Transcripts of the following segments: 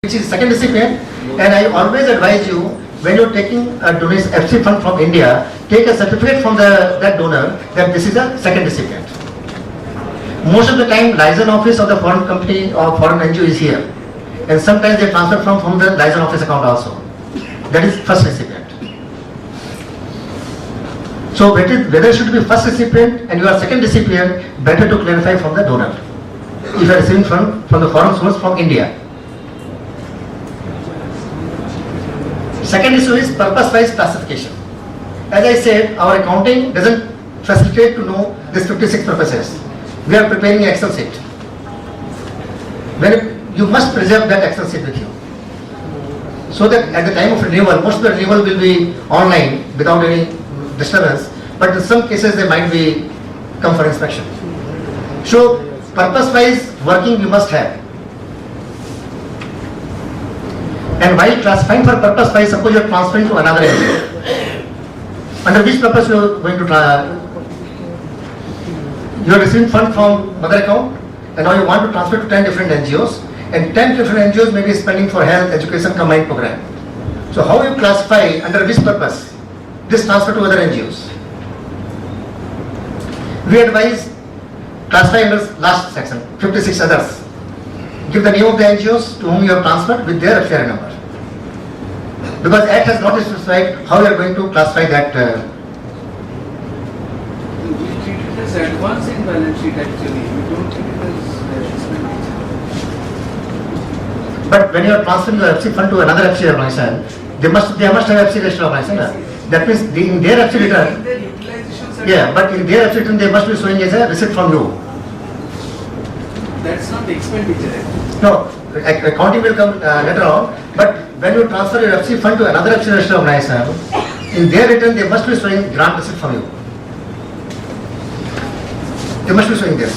which is second recipient, and I always advise you when you're taking a donation FC fund from India, take a certificate from that donor that this is a second recipient. Most of the time, liaison office of the foreign company or foreign NGO is here, and sometimes they transfer from the liaison office account also. That is first recipient. So whether it should be first recipient and you are second recipient, better to clarify from the donor. If you are receiving from the foreign source from India. Second issue is purpose-wise classification. As I said, our accounting doesn't facilitate to know this 56 purposes. We are preparing an Excel sheet. You must preserve that Excel sheet with you. So that at the time of renewal, most of the renewal will be online without any disturbance, but in some cases they might be come for inspection. So purpose-wise working you must have. And while classifying for purpose-wise, suppose you are transferring to another NGO. Under which purpose you are going to you are receiving fund from mother account, and now you want to transfer to 10 different NGOs, and 10 different NGOs may be spending for health, education combined program. So how you classify under which purpose this transfer to other NGOs? We advise classify under last section, 56 others. Give the name of the NGOs to whom you have transferred with their FCRA number. Because Act has not specified how you are going to classify that. We treat it as advance in balance sheet actually. We don't treat it as expenditure. But when you are transferring your FC fund to another FC organization, they must have FC registered organization. That means in their FC return. Their utilizations are Yeah, but in their FC return they must be showing as a receipt from you. That's not the expenditure. No, accounting will come later on, but when you transfer your FC fund to another FC registered organization, in their return they must be showing grant receipt from you. They must be showing this.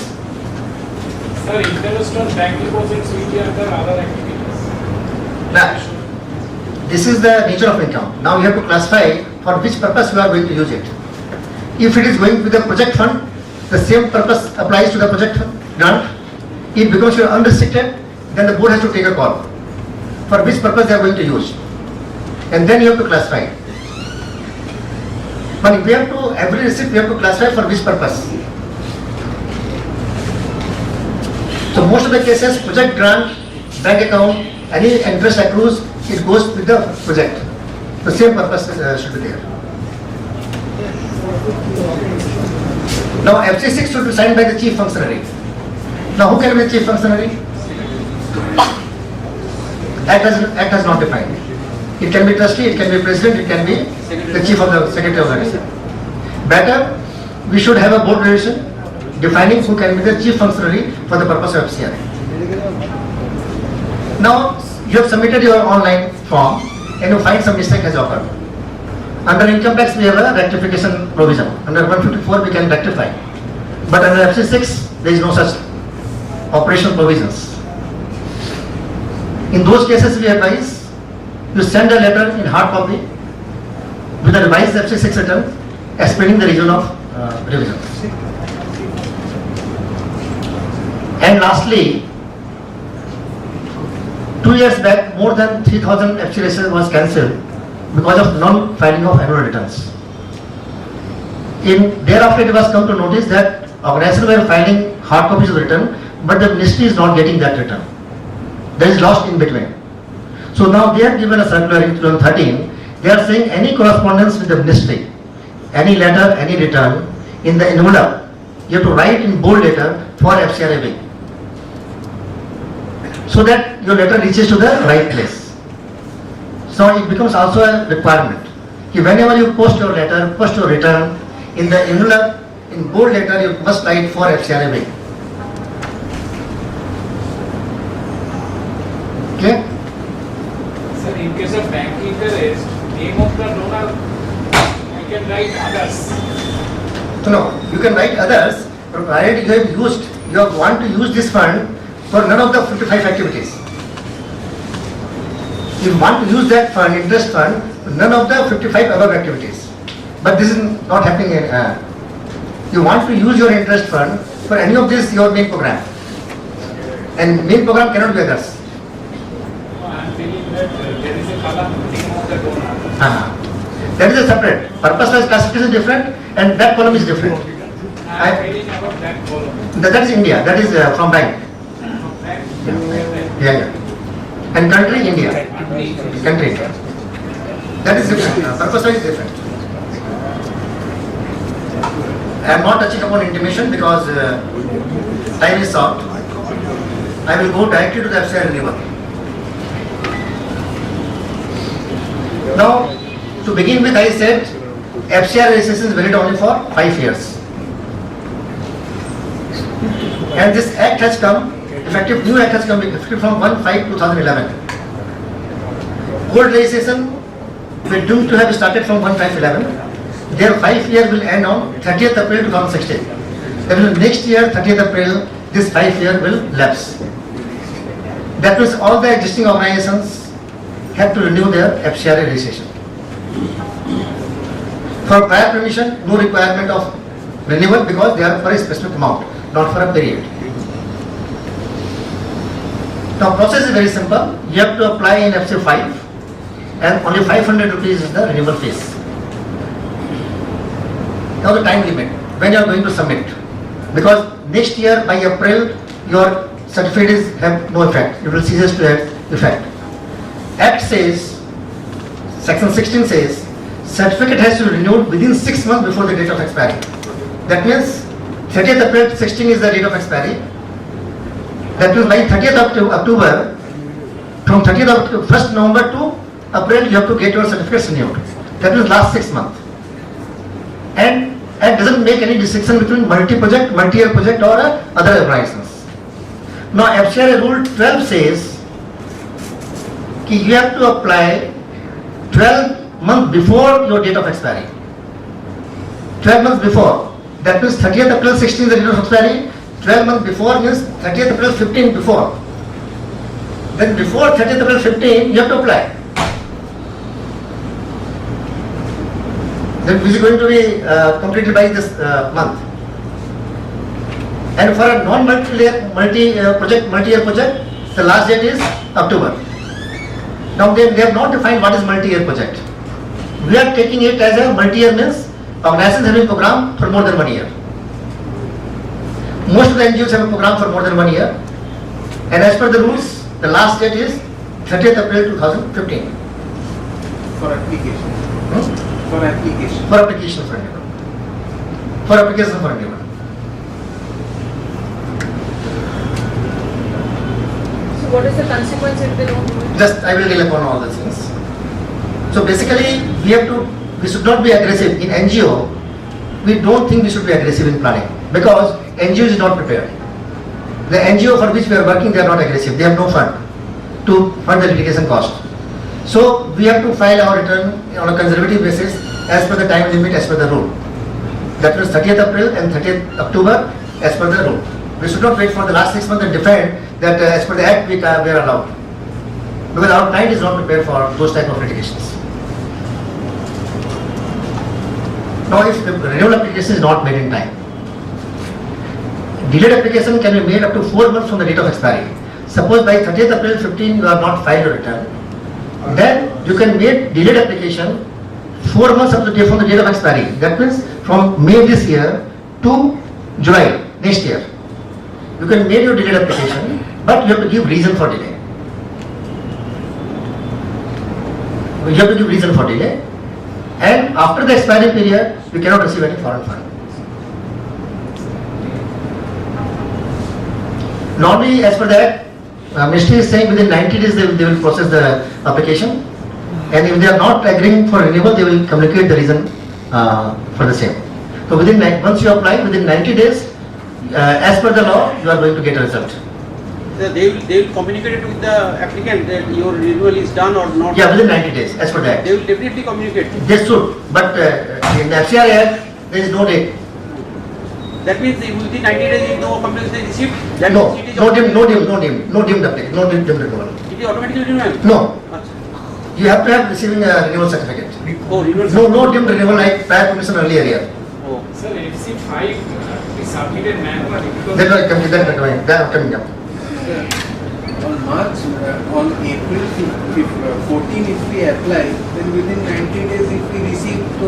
Sir, interest on bank deposits which are the other activities. Now, this is the nature of income. Now you have to classify for which purpose you are going to use it. If it is going to the project fund, the same purpose applies to the project grant. If becomes your unrestricted, then the board has to take a call for which purpose they are going to use, and then you have to classify. But if we have to, every receipt we have to classify for which purpose. So most of the cases, project grant, bank account, any interest accrues, it goes with the project. The same purpose should be there. Now FC6 should be signed by the chief functionary. Now who can be the chief functionary? Act has not defined. It can be trustee, it can be president, it can be the chief of the secretary of the organization. Better, we should have a board resolution defining who can be the chief functionary for the purpose of FCRA. Now you have submitted your online form and you find some mistake has occurred. Under income tax we have a rectification provision. Under 154 we can rectify. But under FC6 there is no such operational provisions. In those cases we advise you send a letter in hard copy with a revised FC6 return explaining the reason of revision. And lastly, 2 years back more than 3,000 FC registrations was cancelled because of non-filing of annual returns. Thereafter it was come to notice that organizations were filing hard copies of the return, but the ministry is not getting that return. That is lost in between. So now they have given a circular in 2013. They are saying any correspondence with the ministry, any letter, any return, in the envelope, you have to write in bold letter for FCRA Week, so that your letter reaches to the right place. So it becomes also a requirement. Whenever you post your letter, post your return, in the envelope, in bold letter, you must write for FCRA Week. Okay? Sir, in case of bank interest, name of the donor, I can write others. So no, you can write others, provided you want to use this fund for none of the 55 activities. You want to use that fund, interest fund, for none of the 55 above activities. But this is not happening. You want to use your interest fund for any of this your main program. And main program cannot be others. I I'm feeling that there is a column name of the donor. That is a separate. Purpose-wise classification is different and that column is different. I'm feeling about that column. That is India. That is from bank. From that, Yeah. And country, India. Country. That is different. Purpose-wise is different. I am not touching upon intimation because time is short. I will go directly to the FCI renewal. Now, to begin with, I said FCI registration is valid only for 5 years. And this act has come, new act has come effective from 1/5/2011. Old registration were due to have started from 1/5/11. Their 5 year will end on 30th April 2016. That means next year, 30th April, this 5 year will lapse. That means all the existing organizations have to renew their FCRA registration. For prior permission, no requirement of renewal because they are for a specific amount, not for a period. Now process is very simple. You have to apply in FC 5 and only 500 rupees is the renewal fees. Now the time limit, when you are going to submit. Because next year by April, your certificates have no effect. It will cease to have effect. Act says, section 16 says, certificate has to be renewed within 6 months before the date of expiry. That means 30th April 16 is the date of expiry. That means by 30th October, from 30th of 1st November to April, you have to get your certificates renewed. That means last 6 months. And it doesn't make any distinction between multi-project, multi-year project or other organizations. Now FCRA rule 12 says that you have to apply 12 months before your date of expiry. 12 months before. That means 30th April 16 is the date of expiry. 12 months before means 30th April 15 before. Then before 30th April 15 you have to apply. Then which is going to be completed by this month. And for a non-multi-year project, the last date is October. Now they have not defined what is multi-year project. We are taking it as a multi-year means organizations having program for more than 1 year. Most of the NGOs have a program for more than 1 year. And as per the rules, the last date is 30th April 2015. For application. For application. For application for renewal. For application for renewal. So what is the consequence if they don't do it? Just I will deal upon all the things. So basically, we should not be aggressive in NGO. We don't think we should be aggressive in planning because NGO is not prepared. The NGO for which we are working, they are not aggressive. They have no fund to fund the litigation cost. So we have to file our return on a conservative basis as per the time limit, as per the rule. That was 30th April and 30th October as per the rule. We should not wait for the last 6 months and defend that as per the act we are allowed. Because our client is not prepared for those type of litigations. Now if the renewal application is not made in time, delayed application can be made up to 4 months from the date of expiry. Suppose by 30th April 15 you are not filed your return, then you can make delayed application 4 months from the date of expiry. That means from May this year to July next year. You can make your delayed application, but you have to give reason for delay. You have to give reason for delay. And after the expiry period, you cannot receive any foreign fund. Normally, as per that, Ministry is saying within 90 days they will process the application, and if they are not agreeing for renewal, they will communicate the reason for the same. So once you apply, within 90 days, as per the law, you are going to get a result. They will communicate it with the applicant that your renewal is done or not. Yeah, within 90 days, as per that. They will definitely communicate. They should, but in the FCRA Act, there is no date. That means within 90 days if no complaint is received, that No, means it is no deemed application, no deemed renewal. It is automatically renewal. No, you have to have receiving a renewal certificate. Oh, renewal. No deemed renewal like prior permission earlier year. Oh. Sir, FC 5 is submitted manually because That are coming up. on March, on April 14 if we apply, then within 90 days if we receive, so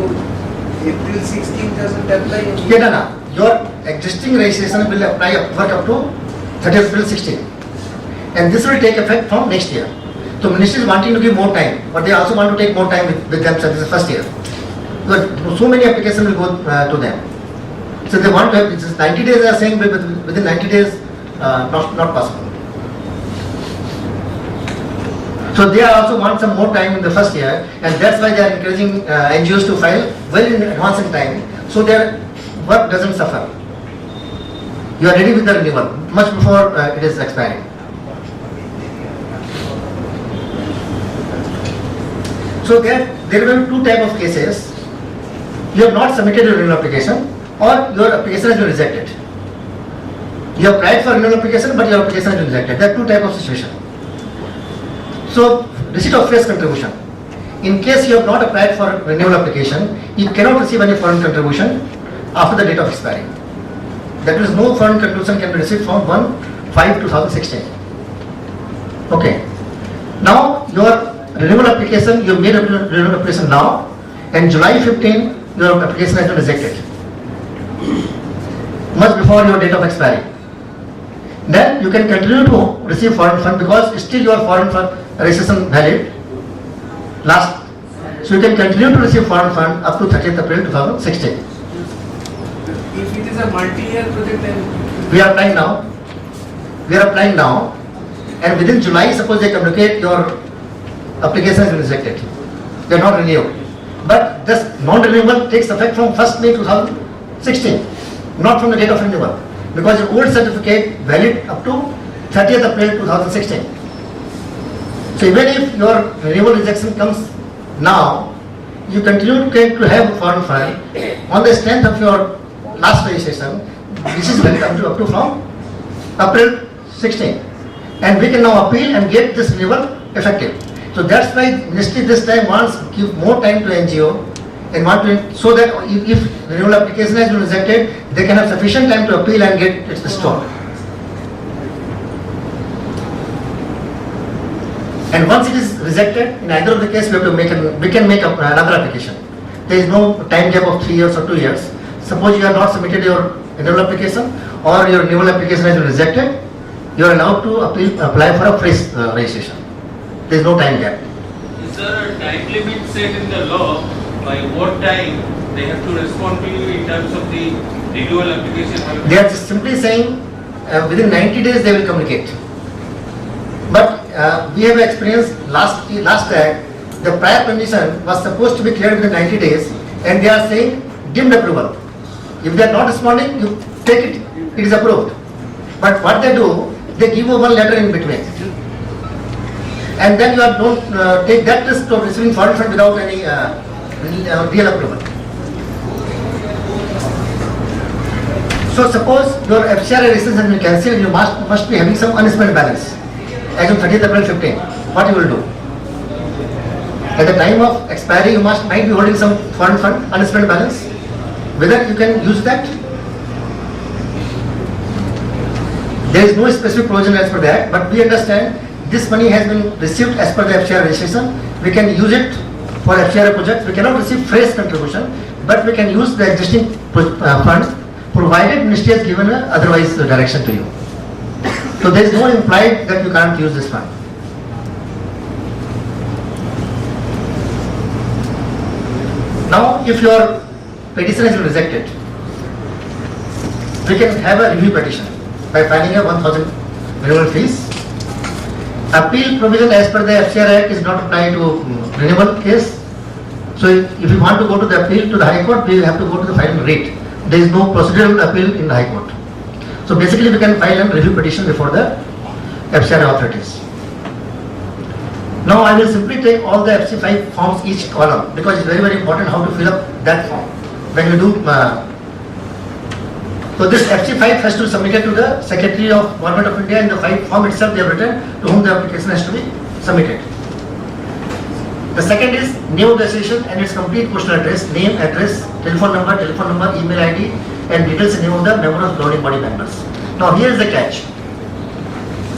April 16 doesn't apply. Yeah, no, no. Your existing registration will apply work up to 30th April 16. And this will take effect from next year. So ministry is wanting to give more time, but they also want to take more time with themselves. This is the first year. Because so many applications will go to them. So they want to have, it's 90 days they are saying, but within 90 days, not possible. So they also want some more time in the first year, and that's why they are encouraging NGOs to file well in advance in time, so their work doesn't suffer. You are ready with the renewal much before it is expiring. So there will be two types of cases. You have not submitted your renewal application, or your application has been rejected. You have applied for renewal application, but your application has been rejected. There are two types of situation. So, receipt of fresh contribution. In case you have not applied for renewal application, you cannot receive any foreign contribution after the date of expiry. That means no foreign contribution can be received from 1/5/2016. Okay. Now, your renewal application, you have made a renewal application now, and July 15, your application has been rejected. Much before your date of expiry. Then you can continue to receive foreign fund because still your foreign fund registration valid last. So you can continue to receive foreign fund up to 30th April 2016. If it is a multi-year project, then We are applying now. We are applying now, and within July, suppose they communicate your application has been rejected. They are not renewed. But this non-renewal takes effect from 1st May 2016, not from the date of renewal. Because your old certificate valid up to 30th April 2016. So even if your renewal rejection comes now, you continue to have foreign fund on the strength of your last registration. This is valid up to from April 16. And we can now appeal and get this renewal effective. So that's why ministry this time wants to give more time to NGO and want to, so that if renewal application has been rejected, they can have sufficient time to appeal and get it restored. And once it is rejected, in either of the case, we can make another application. There is no time gap of 3 years or 2 years. Suppose you have not submitted your renewal application or your renewal application has been rejected, you are allowed to apply for a fresh registration. There is no time gap. Is there a time limit set in the law by what time they have to respond to you in terms of the renewal application? They are just simply saying within 90 days they will communicate. But we have experienced last act, the prior condition was supposed to be cleared within 90 days, and they are saying deemed approval. If they are not responding, you take it, it is approved. But what they do, they give you one letter in between. And then you don't take that risk of receiving foreign fund without any real approval. So suppose your FCR registration has been cancelled, you must be having some unspent balance as of 30th April 15. What you will do? At the time of expiry, you might be holding some foreign fund, unspent balance. Whether you can use that? There is no specific provision as per that, but we understand this money has been received as per the FCR registration. We can use it for FCR project. We cannot receive fresh contribution, but we can use the existing funds provided ministry has given a otherwise direction to you. So there is no implied that you can't use this fund. Now, if your petition has been rejected, we can have a review petition by filing a 1,000 renewal fees. Appeal provision as per the FCR Act is not applied to renewal case. So if you want to go to the appeal to the High Court, we have to go to the final rate. There is no procedural appeal in the High Court. So basically we can file a review petition before the FCR authorities. Now I will simply take all the FC5 forms each column because it's very, very important how to fill up that form. When you do, so this FC5 has to be submitted to the Secretary of Government of India in the form itself they have written to whom the application has to be submitted. The second is name of the association and its complete postal address, name, address, telephone number, email ID and details and name of the member of governing body members. Now here is the catch.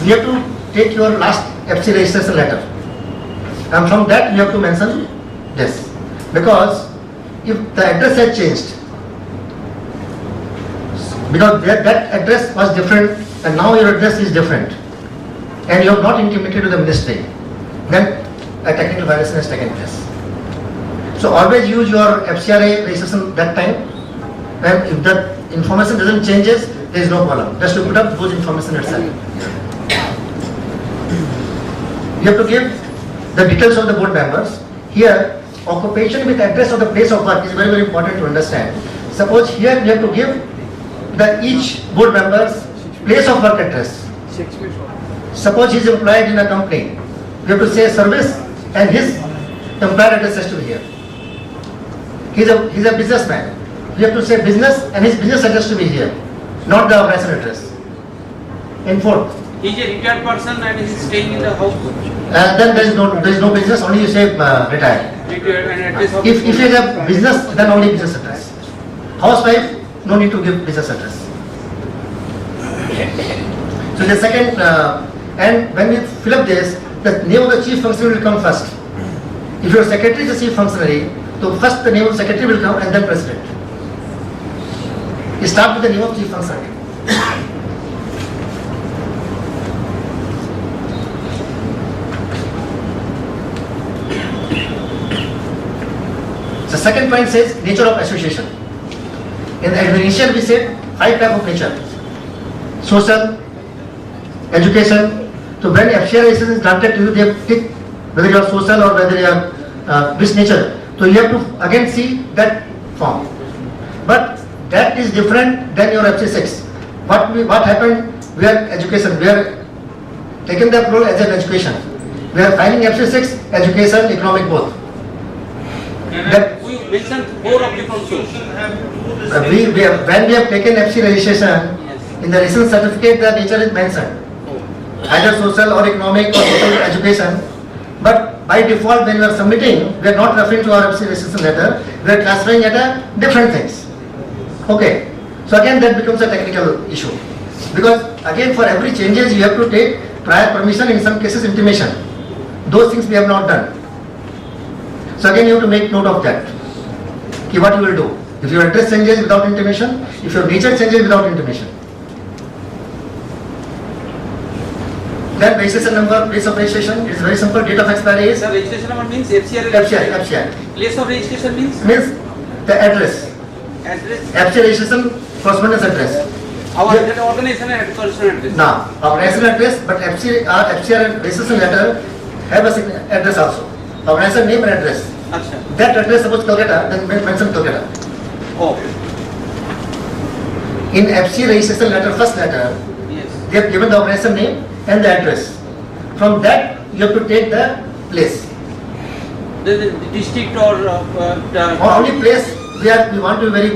We have to take your last FC registration letter. And from that you have to mention this. Because if the address has changed, because that address was different and now your address is different, and you have not intimated to the ministry, then a technical violation has taken place. So always use your FCRA registration that time, and if the information doesn't changes, there is no problem. Just to put up those information itself. You have to give the details of the board members. Here, occupation with address of the place of work is very, very important to understand. Suppose here you have to give the each board member's place of work address. Suppose he is employed in a company, you have to say service and his employer address has to be here. He is a businessman. You have to say business and his business address to be here, not the operation address. In fourth, He is a retired person and he is staying in the house. then there is no business. Only you say retired. Retired and address of. If he has a business, then only business address. Housewife, no need to give business address. So the second, and when we fill up this, the name of the chief functionary will come first. If your secretary is the chief functionary, so first the name of the secretary will come and then president. You start with the name of chief functionary. The second point says nature of association. In the initial we said 5 types of nature: social, education. So when FCRA is granted to you, they pick whether you are social or whether you are which nature. So you have to again see that form. But that is different than your FC6. What happened? We are education. We are taken that role as an education. We are filing FC6, education, economic both. That We mentioned 4 of different sources. when we have taken FC registration, in the recent certificate the nature is mentioned, either social or economic or social education. But by default, when we are submitting, we are not referring to our FC registration letter. We are classifying it as different things. Okay. So again, that becomes a technical issue, because again for every changes you have to take prior permission, in some cases intimation. Those things we have not done. So again, you have to make note of that. Okay, what you will do if your address changes without intimation, if your nature changes without intimation. Then registration number, place of registration, it is very simple. Date of expiry is The registration number means FCRA. FCI. Place of registration means Means the address. address. FC registration correspondence address. Our Yeah. that organization and correspondent address. Now, organization address, but FCR registration letter have a address also. Organization name and address. Acha. That address, suppose Kolkata, then mention Kolkata. Oh, In FC registration letter, first letter, yes. they have given the organization name and the address. From that, you have to take the place. The district or the. Or only place we want to be very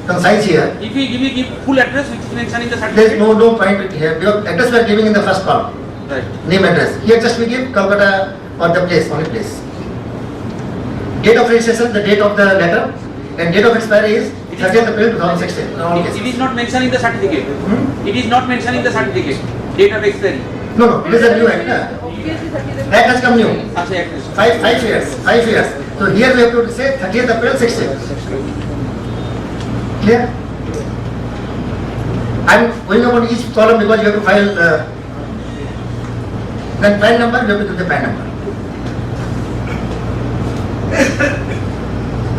concise here. If we give full address which is mentioned in the There is certificate. no point here, because address we are giving in the first part, Right. name address. Here just we give Kolkata or the place, only place. Date of registration, the date of the letter, and date of expiry is 30th April 2016. in all It cases. is not mentioned in the certificate. Hmm? It is not mentioned in the certificate. Date of expiry. No, it is a new act. Na? Obviously, 30th. Act has come new. Acha, address. 5 years. 5 years. So here we have to say 30th April 16. Clear? I am going about each column because you have to file. Then PAN number, you have to give the PAN number.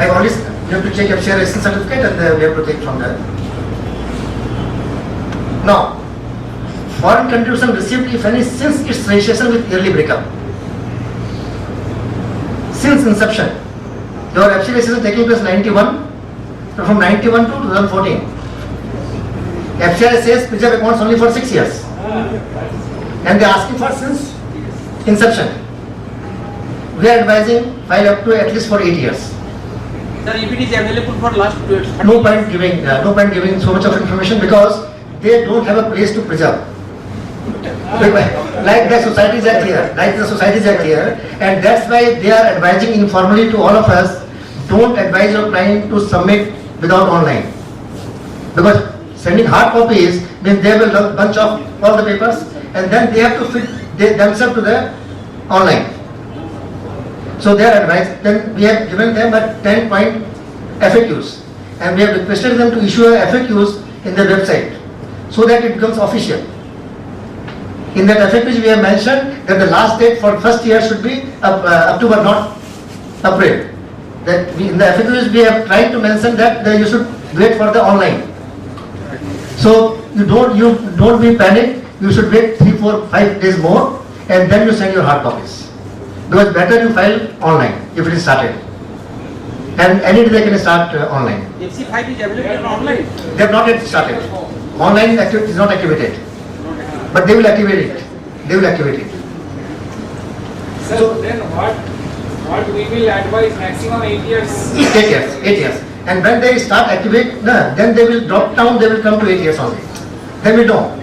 I always, you have to check your share registration certificate and we have to take from there. Now, foreign contribution received, if any, since its registration with yearly breakup. Since inception, your FC registration taking place 91, so from 91 to 2014. FCRA says preserve accounts only for 6 years. And they are asking for since inception. We are advising file up to at least for 8 years. Sir, if it is available for last 30 No point giving so much of information, because they don't have a place to preserve. Like the Societies Act here, and that's why they are advising informally to all of us, don't advise your client to submit without online. Because sending hard copies means they will bunch of all the papers and then they have to fit they themselves to the online. So they are advised, then we have given them a 10-point FAQs and we have requested them to issue a FAQs in their website so that it becomes official. In that FAQs we have mentioned that the last date for first year should be October, not April. That in the FAQs we have tried to mention that you should wait for the online. So you don't be panicked, you should wait 3, 4, 5 days more and then you send your hard copies. Because better you file online if it is started. And any day they can start online. FC5 is available online. They have not yet started. Online activity is not activated. But they will activate it. They will activate it. So then what we will advise maximum 8 years? 8 years. 8 years. And when they start activate, then they will drop down, they will come to 8 years only. Then we know.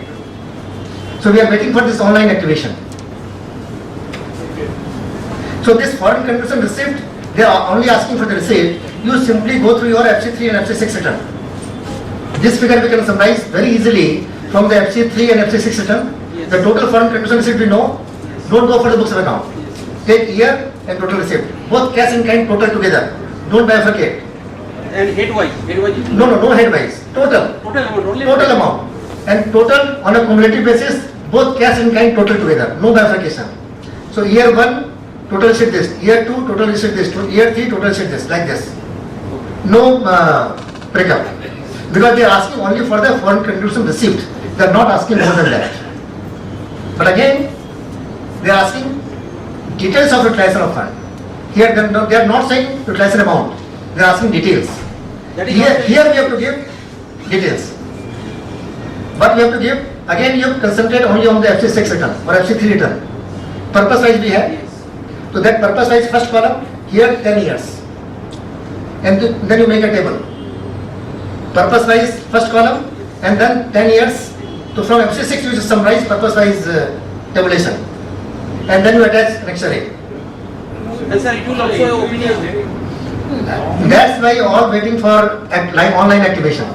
So we are waiting for this online activation. So this foreign contribution receipt, they are only asking for the receipt. You simply go through your FC3 and FC6 return. This figure we can summarize very easily from the FC3 and FC6 return. Yes. The total foreign contribution receipt we know. Don't go for the books of account. Take year and total receipt. Both cash and kind total together. Don't bifurcate. And headwise. No headwise. Total. Total amount only. Total amount. And total on a cumulative basis, both cash and kind total together. No bifurcation. So year 1, total receipt this. Year 2, total receipt this. Year 3, total receipt this. Like this. No breakup. Because they are asking only for the foreign contribution receipt. They are not asking more than that. But again, they are asking details of utilization of fund. Here they are not saying utilization amount. They are asking details. That is Here we have to give details. But we have to give, again you concentrate only on the FC6 return or FC3 return. Purpose wise we have. So that purpose wise first column, here 10 years. And then you make a table. Purpose wise first column and then 10 years. So from FC6 you just summarize purpose wise tabulation. And then you attach an X-ray. And sir, it will also opinion. That's why you are all waiting for online activation.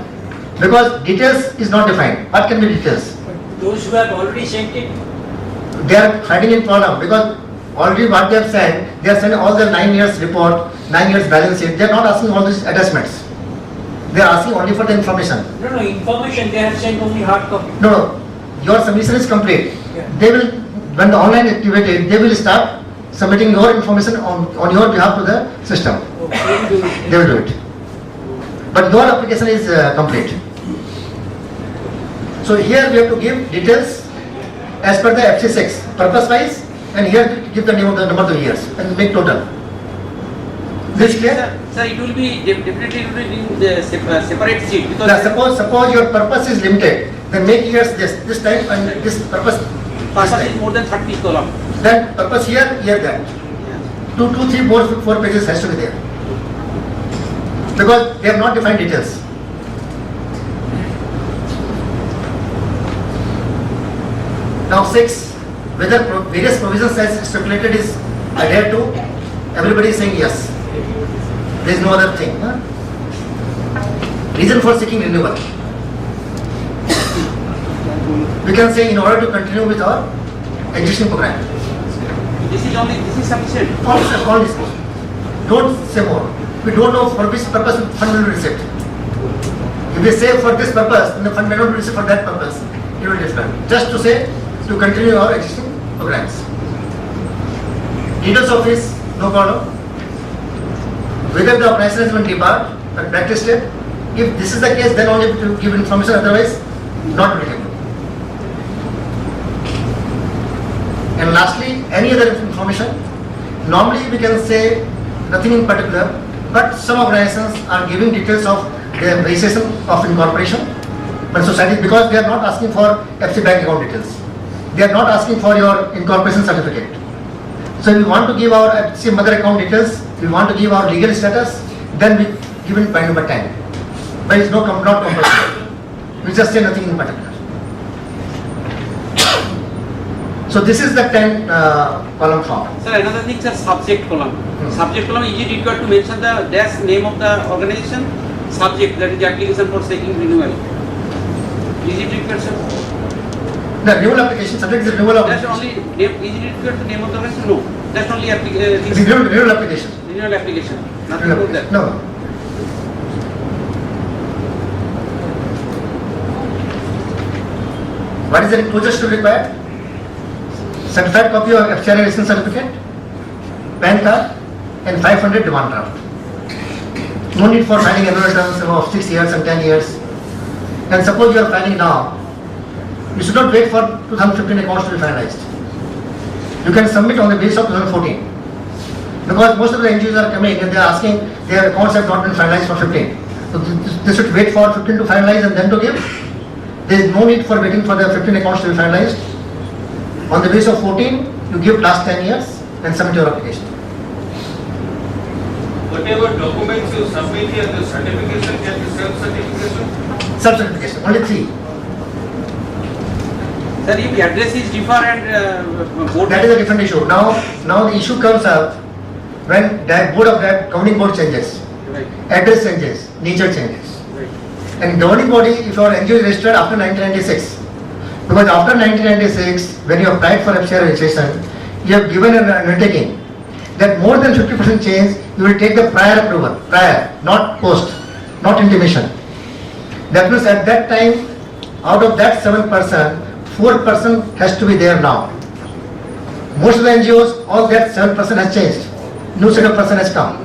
Because details is not defined. What can be details? Those who have already sent it, They are finding in problem because already what they have sent, they are sending all their 9 years report, 9 years balance sheet. They are not asking all these attachments. They are asking only for the information. no information, they have sent only hard copy. No, your submission is complete. Yeah. They will, when the online activated, they will start submitting your information on your behalf to the system. They will do it. But your application is complete. So here we have to give details as per the FC6, purpose wise, and here give the name of the number of the years and make total. This clear? Sir, it will be definitely in the separate sheet because Now, suppose your purpose is limited, then make years this time and this purpose this purpose is time. more than 30 column. Then purpose here that. 2, 3, 4 pages has to be there. Because they have not defined details. Now 6, whether various provisions as stipulated is adhered to, everybody is saying yes. There is no other thing. Reason for seeking renewal. We can say in order to continue with our existing program. This is sufficient. All this. Don't say more. We don't know for which purpose fund will be received. If we say for this purpose, then the fund may not be received for that purpose. It will be different. Just to say to continue our existing programs. Details of fees, no problem. Whether the organization has been debarred or blacklisted, if this is the case, then only to give information, otherwise not applicable. And lastly, any other information, normally we can say nothing in particular, but some organizations are giving details of their registration of incorporation and societies because they are not asking for FC bank account details. They are not asking for your incorporation certificate. So if we want to give our FC mother account details, we want to give our legal status, then we give it by number 10. But it's not compulsory. We just say nothing in particular. So this is the 10 column form. Sir, another thing, sir, subject column. Subject column, is it required to mention the dash name of the organization? Subject, that is the application for seeking renewal. Is it required, sir? The renewal application, subject is renewal Just application. only name, is it required to name of the organization? No. Just only It's a renewal application. renewal application. Nothing Renewal about that. application. No. What is the closest to required? Certified copy of FCRA license certificate, PAN card, and 500 demand draft. No need for filing annual returns of 6 years and 10 years. And suppose you are filing now, you should not wait for 2015 accounts to be finalized. You can submit on the basis of 2014. Because most of the NGOs are coming and they are asking their accounts have not been finalized for 15. So they should wait for 15 to finalize and then to give. There is no need for waiting for the 15 accounts to be finalized. On the basis of 14, you give last 10 years and submit your application. Whatever documents you submit here, the certification can be self-certification? Self-certification, only 3. Sir, if address is differ and board. That is a different issue. Now the issue comes up when that governing board changes, Right, address changes, nature changes. right. And governing body, if your NGO is registered after 1996, because after 1996, when you applied for FCR registration, you have given an undertaking that more than 50% change, you will take the prior approval, prior, not post, not intimation. That means at that time, out of that 7%, 4% has to be there now. Most of the NGOs, all that 7% has changed. New set of person has come.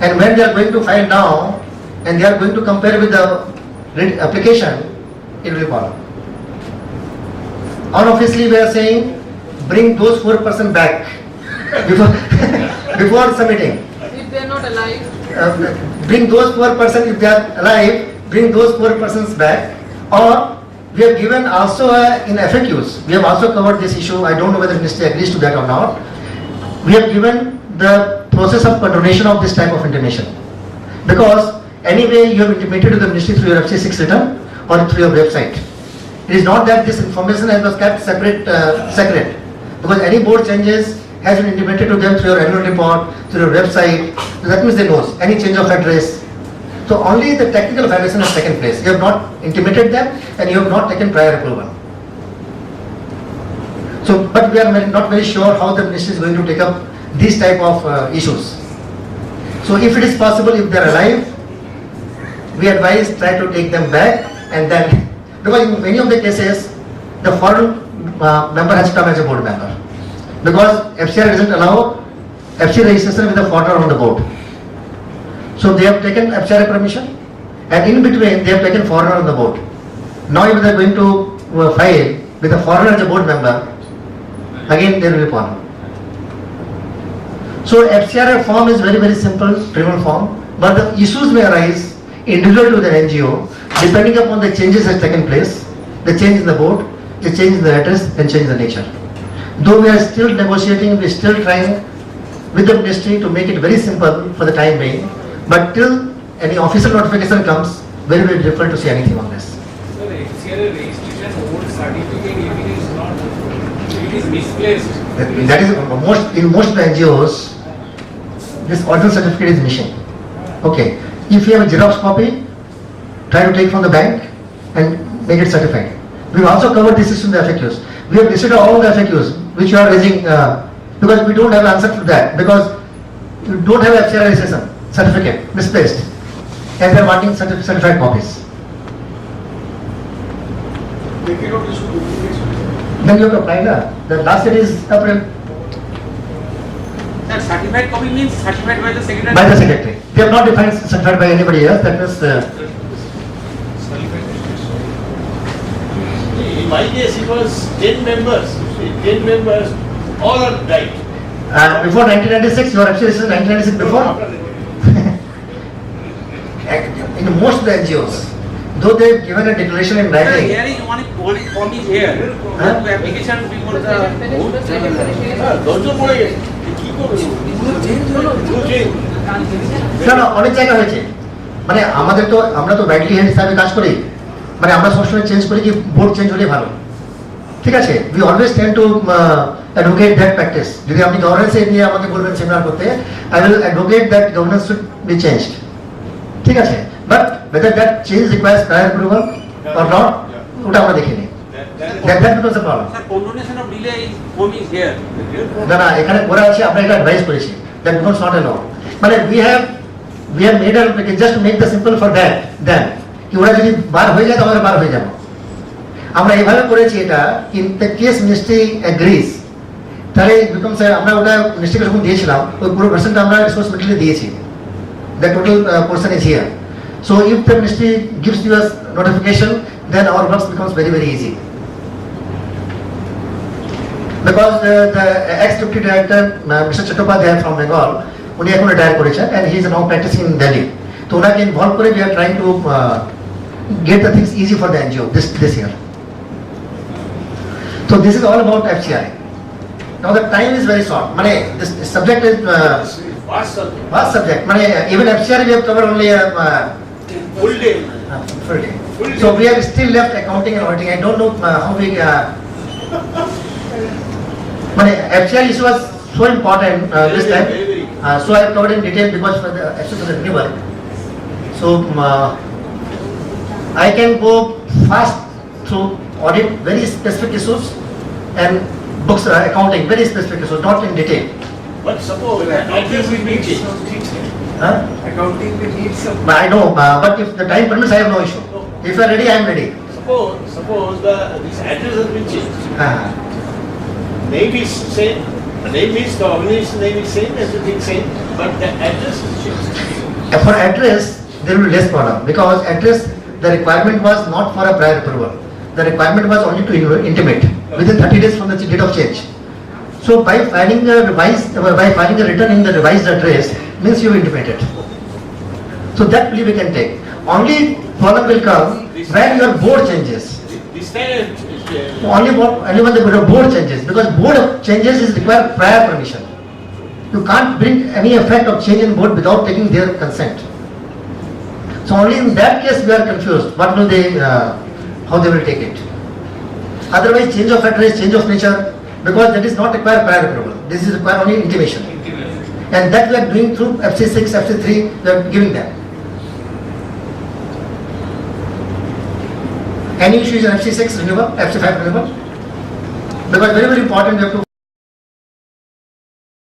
And when they are going to file now, and they are going to compare with the application, it will follow. Unofficially we are saying, bring those 4% back before submitting. If they are not alive, Bring those 4% if they are alive, bring those 4% back. Or we have given also in FAQs, we have also covered this issue. I don't know whether the ministry agrees to that or not. We have given the process of donation of this type of intimation. Because anyway you have intimated to the ministry through your FC6 return or through your website. It is not that this information was kept separate. Because any board changes has been intimated to them through your annual report, through your website. So that means they know any change of address. So only the technical violation has taken place. You have not intimated them and you have not taken prior approval. So, but we are not very sure how the ministry is going to take up these type of issues. So if it is possible, if they are alive, we advise try to take them back and then, because in many of the cases, the foreign member has come as a board member. Because FCR doesn't allow FC registration with a foreigner on the board. So they have taken FCR permission and in between they have taken foreigner on the board. Now if they are going to file with a foreigner as a board member, again there will be a problem. So FCR form is very, very simple, trivial form, but the issues may arise individual to the NGO depending upon the changes that have taken place, the change in the board, the change in the address and change in the nature. Though we are still negotiating, we are still trying with the ministry to make it very simple for the time being, but till any official notification comes, very, very difficult to say anything on this. So the FCRA registration old certificate even is not, it is misplaced. That is in most of the NGOs, this original certificate is missing. Okay, if you have a Xerox copy, try to take from the bank and make it certified. We have also covered this issue in the FAQs. We have listed all the FAQs which you are raising because we don't have an answer to that because you don't have FCRA registration certificate misplaced and they are wanting certified copies. Then you have to apply that. The last date is April. That certified copy means certified by the secretary. By the secretary. They have not defined certified by anybody else. That means In my case, it was 10 members. 10 members, all are right. before 1996, your actually is 1996 before. In most of the NGOs, though they have given a declaration in Sir, writing, here is one form is here. Huh? The application before let him the. finish first, let him finish. ধৈর্য পড়ে গেছে কি করবে না না অনেক জায়গা হয়েছে মানে আমাদের তো আমরা তো রাইটলি হ্যান্ড হিসাবে কাজ করি মানে আমরা সবসময় চেঞ্জ করি কি বোর্ড চেঞ্জ হলে ভালো ঠিক আছে we always tend two advocate that practice যদি আপনি গভর্নেন্স নিয়ে আমাকে বলবেন সেমিনার করতে I will advocate that governance should be changed ঠিক আছে but whether that change requires prior approval or not ওটা আমরা দেখিনি That that becomes a problem. Sir, condonation of delay is coming here. না না এখানে করা আছে আমরা এটা অ্যাডভাইস করেছি that becomes not a law মানে we have made a just make the simple for that then কি ওরা যদি বার হয়ে যায় তাহলে বার হয়ে যাব আমরা এইভাবে করেছি এটা in the case ministry agrees তাহলে বিকমস আমরা ওটা মিনিস্ট্রিকে যখন দিয়েছিলাম ওই পুরো ভার্সনটা আমরা রিসোর্স মেটেরিয়ালে দিয়েছি the total portion is here so if the ministry gives you us notification then our works becomes very very easy because the ex-deputy director Mr. Chattopadhyay from Bengal উনি এখন রিটায়ার করেছেন and he is now practicing in Delhi তো ওনাকে involve করে we are trying to get the things easy for the NGO this year so this is all about FCI now the time is very short মানে this subject is Vast subject. vast subject মানে even FCI we have covered only Full day. full day so we have still left accounting and auditing I don't know how we মানে FCI issue was so important this time so I have covered in detail because for the access to the renewal so I can go fast through audit very specific issues and books accounting very specific issues not in detail But suppose Well, the address will be changed. huh? Accounting will need some. But I know but if the time permits I have no issue if you are ready I am ready Suppose this address has been changed. uh, Name is same, the name is, the organization name is same, everything same, but the address is changed. for address there will be less problem because address the requirement was not for a prior approval the requirement was only to intimate within 30 days from the date of change so by filing a return in the revised address means you intimated so that leave we can take only problem will come when your board changes This time, only when the board changes because board changes is require prior permission you can't bring any effect of change in board without taking their consent so only in that case we are confused what will they how they will take it otherwise change of address change of nature because that is not require prior approval this is require only intimation and that we are doing through FC6 FC3 we are giving them any issues in FC6 renewal FC5 renewal because very very important we have to